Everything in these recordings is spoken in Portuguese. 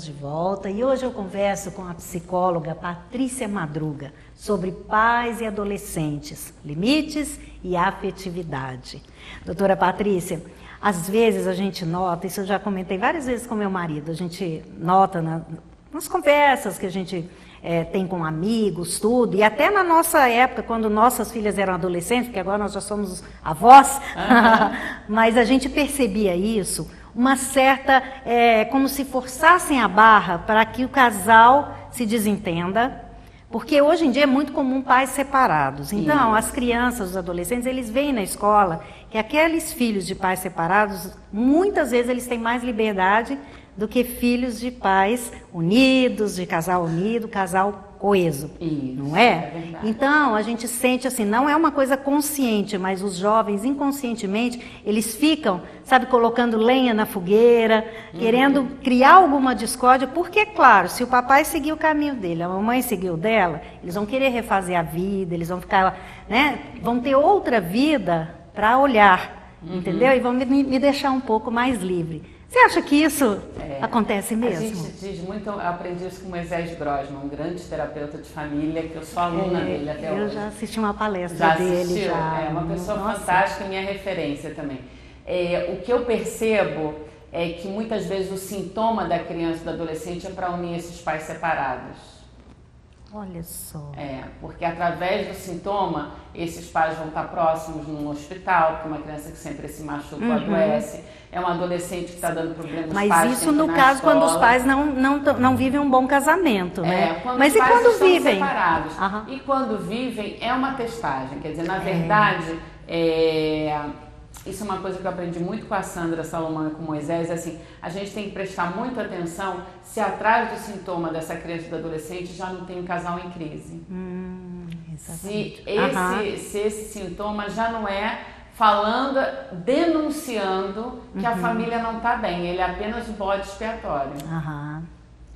estamos de volta e hoje eu converso com a psicóloga Patrícia Madruga sobre pais e adolescentes, limites e afetividade. Doutora Patrícia, às vezes a gente nota, isso eu já comentei várias vezes com meu marido, a gente nota nas conversas que a gente tem com amigos, tudo, e até na nossa época, quando nossas filhas eram adolescentes, porque agora nós já somos avós, mas a gente percebia isso, uma certa, como se forçassem a barra para que o casal se desentenda, porque hoje em dia é muito comum pais separados. Então, as crianças, os adolescentes, eles veem na escola que aqueles filhos de pais separados, muitas vezes eles têm mais liberdade do que filhos de pais unidos, de casal unido, casal coeso, não é? Então, a gente sente assim, não é uma coisa consciente, mas os jovens, inconscientemente, eles ficam, sabe, colocando lenha na fogueira, querendo criar alguma discórdia, porque, claro, se o papai seguir o caminho dele, a mamãe seguiu o dela, eles vão querer refazer a vida, eles vão ficar, né, vão ter outra vida para olhar, entendeu? E vão me deixar um pouco mais livre. Você acha que isso acontece mesmo? A gente diz muito, eu aprendi isso com o Moisés Grossman, um grande terapeuta de família, que eu sou aluna dele até hoje. Eu já assisti uma palestra dele. É uma pessoa fantástica, minha referência também. O que eu percebo é que muitas vezes o sintoma da criança e do adolescente é para unir esses pais separados. Olha só. Porque através do sintoma, esses pais vão estar próximos num hospital, porque uma criança que sempre se machuca ou adoece, é um adolescente que está dando problemas. Mas isso no caso escola. Quando os pais não vivem um bom casamento, né? Mas os pais quando estão vivem? Separados. E quando vivem, é uma testagem. Quer dizer, na verdade, isso é uma coisa que eu aprendi muito com a Sandra Salomão e com o Moisés, assim, a gente tem que prestar muita atenção se atrás do sintoma dessa criança e do adolescente já não tem um casal em crise. Se esse sintoma já não é falando, denunciando que a família não está bem, ele é apenas o bode expiatório.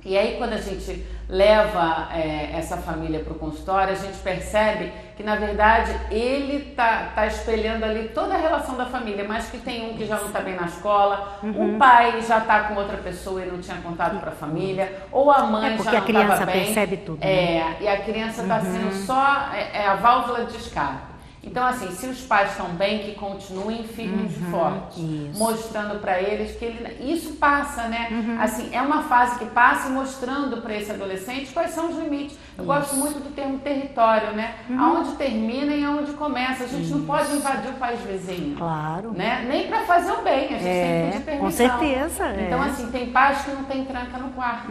E aí, quando a gente leva essa família para o consultório, a gente percebe que, na verdade, ele tá espelhando ali toda a relação da família, mas que tem um que já não está bem na escola, o pai já está com outra pessoa e não tinha contato para a família, ou a mãe já não estava bem. Porque a criança percebe tudo. Né? E a criança está sendo só a válvula de escape. Então, assim, se os pais estão bem, que continuem firmes e fortes, mostrando para eles que isso passa, né? Assim, é uma fase que passa e mostrando para esse adolescente quais são os limites. Eu gosto muito do termo território, né? Aonde termina e aonde começa. A gente não pode invadir o país vizinho. Claro. Né? Nem para fazer o bem, a gente tem que pedir permissão. Com certeza. Então, assim, tem pais que não tem tranca no quarto,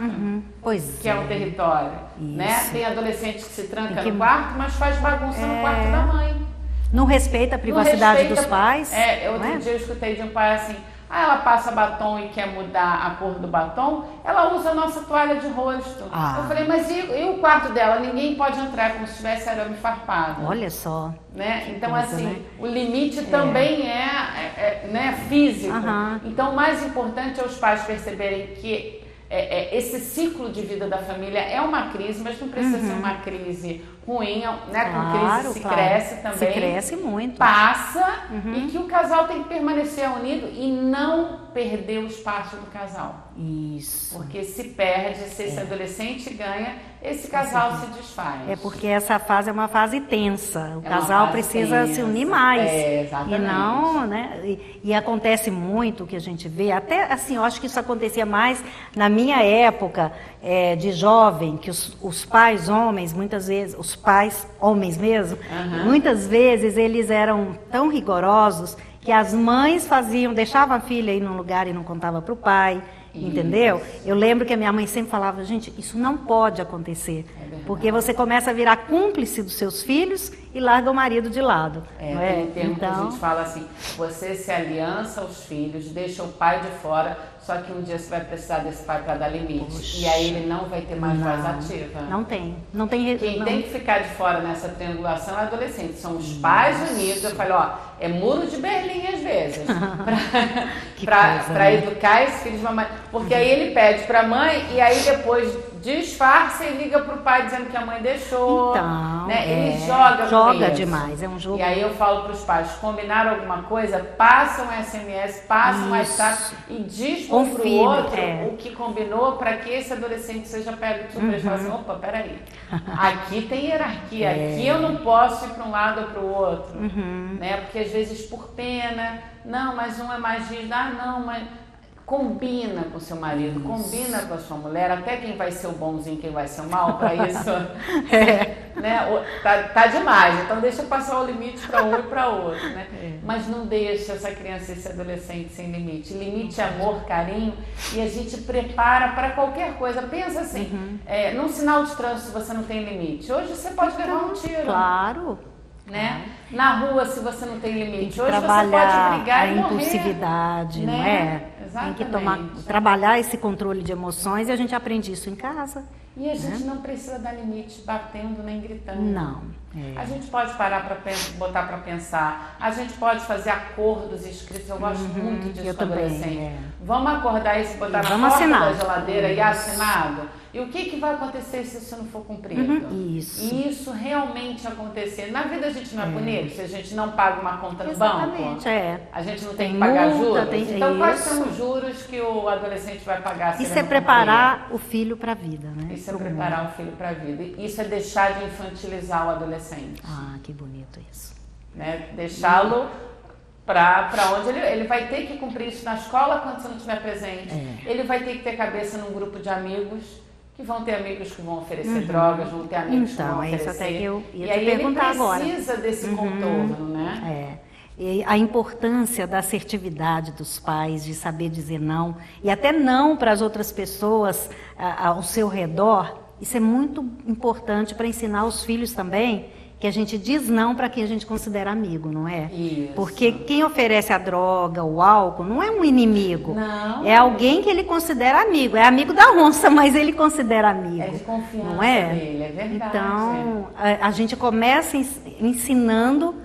que é o território. Né? Tem adolescente que se tranca no quarto, mas faz bagunça no quarto da mãe. Não respeita a privacidade dos pais. Outro dia eu escutei de um pai assim, ela passa batom e quer mudar a cor do batom, ela usa a nossa toalha de rosto. Eu falei, mas e o quarto dela? Ninguém pode entrar como se tivesse arame farpado. Olha só. Né? Então, assim, o limite também né, físico. Então, o mais importante é os pais perceberem que esse ciclo de vida da família é uma crise, mas não precisa ser uma crise ruim, né? Com crise se cresce também. Se cresce muito. Passa e que o casal tem que permanecer unido e não perder o espaço do casal. Isso. Porque se perde, se esse adolescente ganha, esse casal se desfaz. Porque essa fase é uma fase tensa. O casal precisa se unir mais. Exatamente. E não, né? E acontece muito o que a gente vê, até assim, eu acho que isso acontecia mais na minha época de jovem, que os pais homens, muitas vezes, os pais homens mesmo, muitas vezes eles eram tão rigorosos que as mães deixavam a filha ir num lugar e não contava para o pai. Entendeu? Eu lembro que a minha mãe sempre falava, gente, isso não pode acontecer, porque você começa a virar cúmplice dos seus filhos e larga o marido de lado. Tem um termo que a gente fala assim, você se aliança aos filhos, deixa o pai de fora, só que um dia você vai precisar desse pai para dar limite. E aí ele não vai ter mais voz ativa. Não tem. Quem tem que ficar de fora nessa triangulação é adolescente. São os pais unidos. Eu falei, é muro de Berlim às vezes. para educar esse filho de uma maneira. Porque aí ele pede para a mãe e aí depois disfarça e liga para o pai dizendo que a mãe deixou. Então, né? Ele joga demais, é um jogo. E aí eu falo para os pais, combinaram alguma coisa, passa um SMS, passa um WhatsApp e diz para o outro o que combinou para que esse adolescente seja pego de surpresa e fala assim, opa, peraí, aqui tem hierarquia, aqui eu não posso ir para um lado ou para o outro, né? Porque às vezes por pena, não, mas um é mais rígido, não, mas combina com seu marido, combina com a sua mulher, até quem vai ser o bonzinho, quem vai ser o mal, para isso, né? Tá demais, então deixa passar o limite para um e para outro, né? Mas não deixa essa criança, esse adolescente sem limite. Limite é amor, carinho, e a gente prepara para qualquer coisa. Pensa assim, num sinal de trânsito você não tem limite. Hoje você pode levar um tiro. Claro. Né? Na rua, se você não tem limite, tem hoje você pode brigar e morrer. A impulsividade, né? Não é? Exatamente. Tem que trabalhar esse controle de emoções e a gente aprende isso em casa. E a gente não precisa dar limite batendo nem gritando. Não. A gente pode parar para botar para pensar. A gente pode fazer acordos escritos. Eu gosto muito disso com adolescente. Vamos acordar isso, botar na porta da geladeira e assinado. E o que vai acontecer se isso não for cumprido? Isso. E isso realmente acontecer. Na vida a gente não é bonito se a gente não paga uma conta no Exatamente, banco. A gente não tem que pagar multa, juros. Então quais são os juros que o adolescente vai pagar? Isso é preparar o filho para a vida, né? Isso é preparar o filho para a vida. Isso é deixar de infantilizar o adolescente. Ah, que bonito isso. Né? Deixá-lo para onde ele vai ter que cumprir isso na escola quando você não estiver presente. Ele vai ter que ter cabeça num grupo de amigos, que vão ter amigos que vão oferecer drogas, vão ter amigos que vão oferecer. Isso até que eu ia e aí te perguntar agora. Ele precisa desse contorno, né? E a importância da assertividade dos pais, de saber dizer não, e até não para as outras pessoas ao seu redor, isso é muito importante para ensinar os filhos também, que a gente diz não para quem a gente considera amigo, não é? Isso. Porque quem oferece a droga, o álcool, não é um inimigo. Não. É alguém que ele considera amigo. É amigo da onça, mas ele considera amigo. É de confiança não é? dele, é verdade. Então, a gente começa ensinando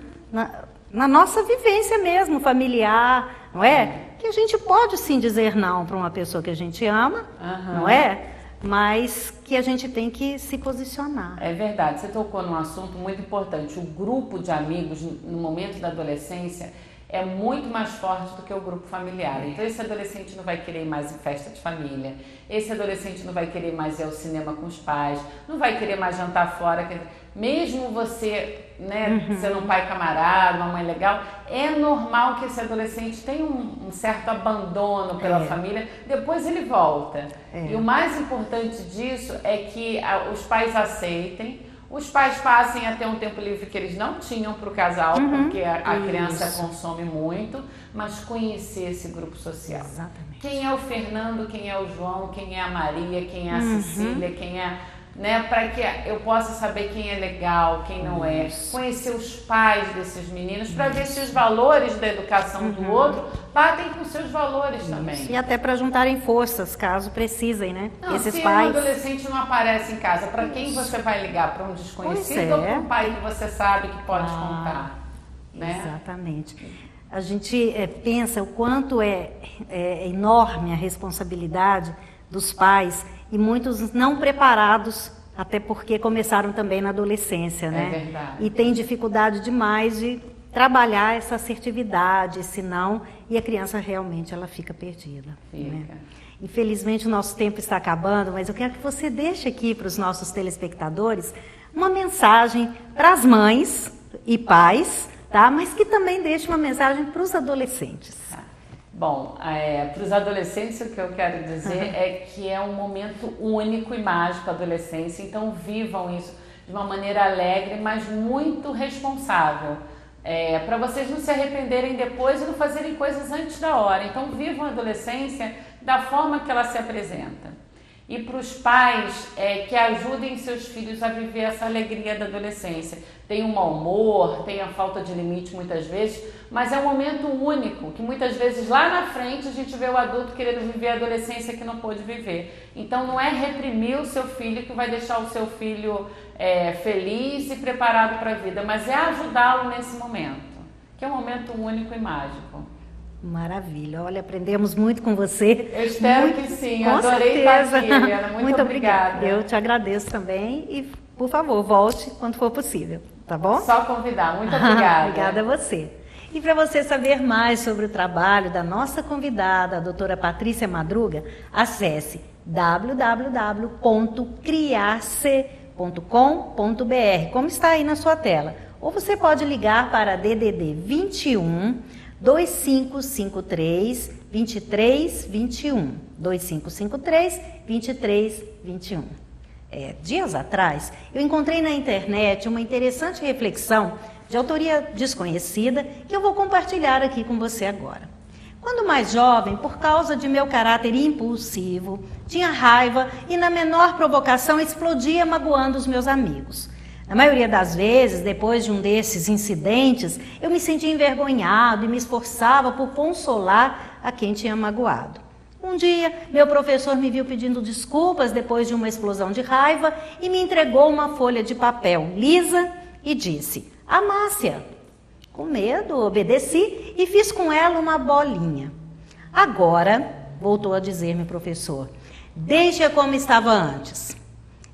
na nossa vivência mesmo, familiar, não é? Que a gente pode sim dizer não para uma pessoa que a gente ama, não é? Mas que a gente tem que se posicionar. É verdade, você tocou num assunto muito importante. O grupo de amigos no momento da adolescência é muito mais forte do que o grupo familiar. Então esse adolescente não vai querer ir mais em festa de família, esse adolescente não vai querer mais ir ao cinema com os pais, não vai querer mais jantar fora. Mesmo você, né, sendo um pai camarada, uma mãe legal, é normal que esse adolescente tenha um certo abandono pela família, depois ele volta. E o mais importante disso é que os pais aceitem, os pais passem a ter um tempo livre que eles não tinham para o casal, porque a criança consome muito, mas conhecer esse grupo social. Exatamente. Quem é o Fernando, quem é o João, quem é a Maria, quem é a Cecília, quem é... Né, para que eu possa saber quem é legal, quem não é, conhecer os pais desses meninos, para ver se os valores da educação do outro batem com seus valores também. E até para juntarem forças, caso precisem, né? Não, esses se pais... um adolescente não aparece em casa, para quem você vai ligar? Para um desconhecido ou para um pai que você sabe que pode contar? Né? Exatamente. A gente pensa o quanto é enorme a responsabilidade dos pais e muitos não preparados, até porque começaram também na adolescência, né? É verdade. E tem dificuldade demais de trabalhar essa assertividade, esse não, e a criança realmente ela fica perdida. Fica. Né? Infelizmente o nosso tempo está acabando, mas eu quero que você deixe aqui para os nossos telespectadores uma mensagem para as mães e pais, tá? Mas que também deixe uma mensagem para os adolescentes. Bom, para os adolescentes o que eu quero dizer é que é um momento único e mágico a adolescência, então vivam isso de uma maneira alegre, mas muito responsável, para vocês não se arrependerem depois e não fazerem coisas antes da hora. Então vivam a adolescência da forma que ela se apresenta. E para os pais que ajudem seus filhos a viver essa alegria da adolescência. Tem um mau humor, tem a falta de limite muitas vezes, mas é um momento único, que muitas vezes lá na frente a gente vê o adulto querendo viver a adolescência que não pôde viver. Então não é reprimir o seu filho que vai deixar o seu filho feliz e preparado para a vida, mas é ajudá-lo nesse momento, que é um momento único e mágico. Maravilha. Olha, aprendemos muito com você. Eu espero que sim. Adorei estar aqui, Eliana. Muito obrigada. Eu te agradeço também e, por favor, volte quando for possível, tá bom? Só convidar. Muito obrigada. Obrigada a você. E para você saber mais sobre o trabalho da nossa convidada, a doutora Patrícia Madruga, acesse www.criarce.com.br, como está aí na sua tela. Ou você pode ligar para DDD 21 2553 2321. 2553 2321. Dias atrás, eu encontrei na internet uma interessante reflexão de autoria desconhecida que eu vou compartilhar aqui com você agora. Quando mais jovem, por causa de meu caráter impulsivo, tinha raiva e na menor provocação explodia magoando os meus amigos. Na maioria das vezes, depois de um desses incidentes, eu me sentia envergonhado e me esforçava por consolar a quem tinha magoado. Um dia, meu professor me viu pedindo desculpas depois de uma explosão de raiva e me entregou uma folha de papel lisa e disse: amasse-a. Com medo, obedeci e fiz com ela uma bolinha. Agora, voltou a dizer meu professor, deixe-a como estava antes.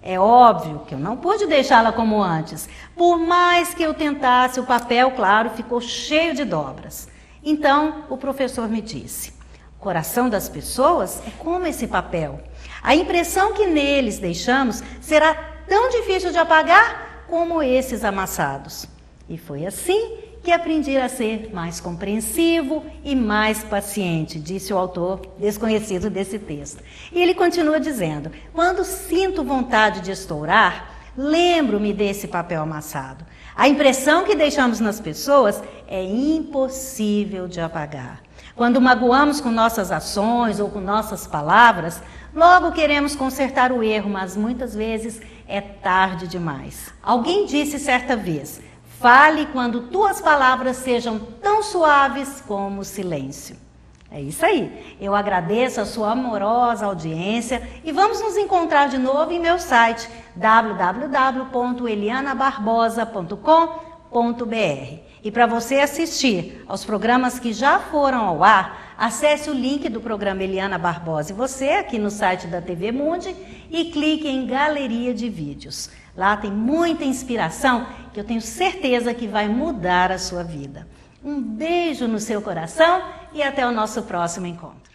É óbvio que eu não pude deixá-la como antes. Por mais que eu tentasse, o papel, claro, ficou cheio de dobras. Então, o professor me disse: o coração das pessoas é como esse papel. A impressão que neles deixamos será tão difícil de apagar como esses amassados. E foi assim que aprendi a ser mais compreensivo e mais paciente, disse o autor desconhecido desse texto. E ele continua dizendo: quando sinto vontade de estourar, lembro-me desse papel amassado. A impressão que deixamos nas pessoas é impossível de apagar. Quando magoamos com nossas ações ou com nossas palavras, logo queremos consertar o erro, mas muitas vezes é tarde demais. Alguém disse certa vez: fale quando tuas palavras sejam tão suaves como o silêncio. É isso aí. Eu agradeço a sua amorosa audiência e vamos nos encontrar de novo em meu site www.elianabarbosa.com.br. E para você assistir aos programas que já foram ao ar, acesse o link do programa Eliana Barbosa e você aqui no site da TV Mundi e clique em Galeria de Vídeos. Lá tem muita inspiração que eu tenho certeza que vai mudar a sua vida. Um beijo no seu coração e até o nosso próximo encontro.